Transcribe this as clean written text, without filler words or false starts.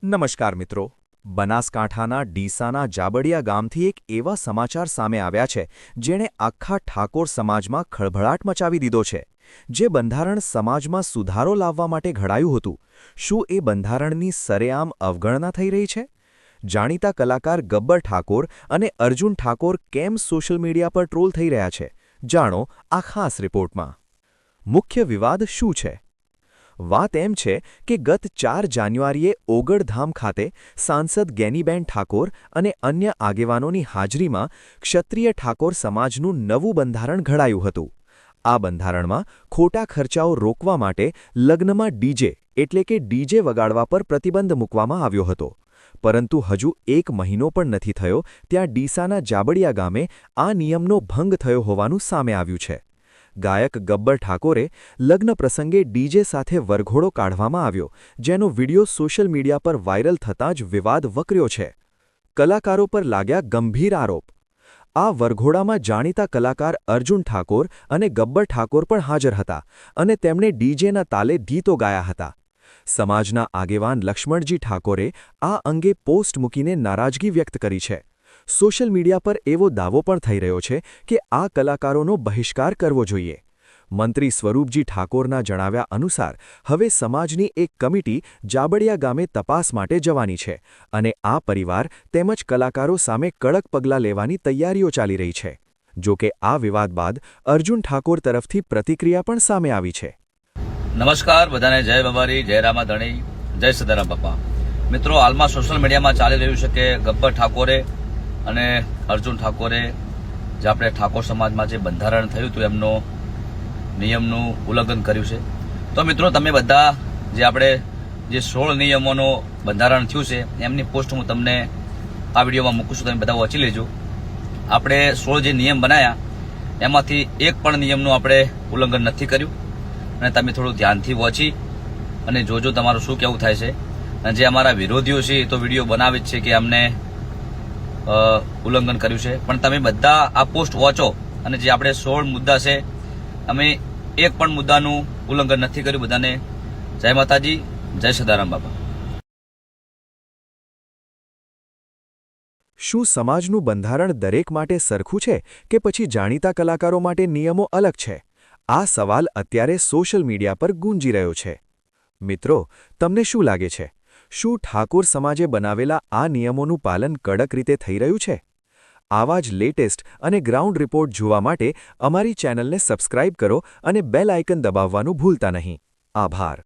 નમસ્કાર મિત્રો, બનાસકાંઠાના ડીસાના જાબડિયા ગામથી એક એવા સમાચાર સામે આવ્યા છે જેણે આખા ઠાકોર સમાજમાં ખળભળાટ મચાવી દીધો છે. જે બંધારણ સમાજમાં સુધારો લાવવા માટે ઘડાયું હતું, શું એ બંધારણની સરેઆમ અવગણના થઈ રહી છે? જાણીતા કલાકાર ગબ્બર ઠાકોર અને અર્જુન ઠાકોર કેમ સોશિયલ મીડિયા પર ટ્રોલ થઈ રહ્યા છે? જાણો આ ખાસ રિપોર્ટમાં. મુખ્ય વિવાદ શું છે? વાત એમ છે કે ગત 4 જાન્યુઆરીએ ઓગળધામ ખાતે સાંસદ ગેનીબેન ઠાકોર અને અન્ય આગેવાનોની હાજરીમાં ક્ષત્રિય ઠાકોર સમાજનું નવું બંધારણ ઘડાયું હતું. આ બંધારણમાં ખોટા ખર્ચાઓ રોકવા માટે લગ્નમાં ડીજે એટલે કે ડીજે વગાડવા પર પ્રતિબંધ મૂકવામાં આવ્યો હતો. પરંતુ હજુ 1 મહિનો પણ નથી થયો ત્યાં ડીસાના જાબડિયા ગામે આ નિયમનો ભંગ થયો હોવાનું સામે આવ્યું છે. ગાયક ગબ્બર ઠાકોરે લગ્ન પ્રસંગે ડીજે સાથે વરઘોડો કાઢવામાં આવ્યો, જેનો વિડિયો સોશિયલ મીડિયા પર વાયરલ થતાં જ વિવાદ વકર્યો છે. કલાકારો પર લાગ્યા ગંભીર આરોપ. આ વરઘોડામાં જાણીતા કલાકાર અર્જુન ઠાકોર અને ગબ્બર ઠાકોર પણ હાજર હતા અને તેમણે ડીજેના તાલે ગીતો ગાયા હતા. સમાજના આગેવાન લક્ષ્મણજી ઠાકોરે આ અંગે પોસ્ટ મૂકીને નારાજગી વ્યક્ત કરી છે. સોશિયલ મીડિયા પર એવો દાવો પણ થઈ રહ્યો છે કે આ કલાકારોનો બહિષ્કાર કરવો જોઈએ. મંત્રી સ્વરૂપજી ઠાકોરના જણાવ્યા અનુસાર હવે સમાજની એક કમિટી જાબડિયા ગામે તપાસ માટે જવાની છે અને આ પરિવાર તેમજ કલાકારો સામે કડક પગલાં લેવાની તૈયારીઓ ચાલી રહી છે. જો કે આ વિવાદ બાદ અર્જુન ઠાકોર તરફથી પ્રતિક્રિયા પણ સામે આવી છે. નમસ્કાર બધાને, જય બાબારી, જય રામાધણી, જય સદારામ બાપા. મિત્રો, હાલમાં સોશિયલ મીડિયામાં ચાલી રહ્યું છે કે ગબ્બર ઠાકોરે અને અર્જુન ઠાકોરે જે આપણે ઠાકોર સમાજમાં જે બંધારણ થયું હતું એમનો નિયમનું ઉલ્લંઘન કર્યું છે. તો મિત્રો, તમે બધા જે આપણે જે 16 નિયમોનું બંધારણ થયું છે એમની પોસ્ટ હું તમને આ વિડીયોમાં મૂકું છું, તમે બધા વાંચી લેજો. આપણે 16 જે નિયમ બનાવ્યા એમાંથી એક પણ નિયમનું આપણે ઉલ્લંઘન નથી કર્યું અને તમે થોડું ધ્યાનથી વાંચી અને જોજો તમારું શું કહેવું થાય છે. અને જે અમારા વિરોધીઓ છે એ તો વિડીયો બનાવે જ છે કે અમને ઉલ્લંઘન કર્યું છે, પણ તમે બધા આ પોસ્ટ વાંચો અને જે આપણે 16 મુદ્દા છે અમે એક પણ મુદ્દાનું ઉલ્લંઘન નથી કર્યું. બધાને જય માતાજી, જય સદારામ બાપા. શું સમાજનું બંધારણ દરેક માટે સરખું છે કે પછી જાણીતા કલાકારો માટે નિયમો અલગ છે? આ સવાલ અત્યારે સોશિયલ મીડિયા પર ગુંજી રહ્યો છે. મિત્રો, તમને શું લાગે છે? શું ઠાકોર સમાજે બનાવેલા આ નિયમોનું પાલન કડક રીતે થઈ રહ્યું છે? આવા જ લેટેસ્ટ અને ગ્રાઉન્ડ રિપોર્ટ જોવા માટે અમારી ચેનલને સબસ્ક્રાઇબ કરો અને બેલ આઇકન દબાવવાનું ભૂલતા નહીં. આભાર.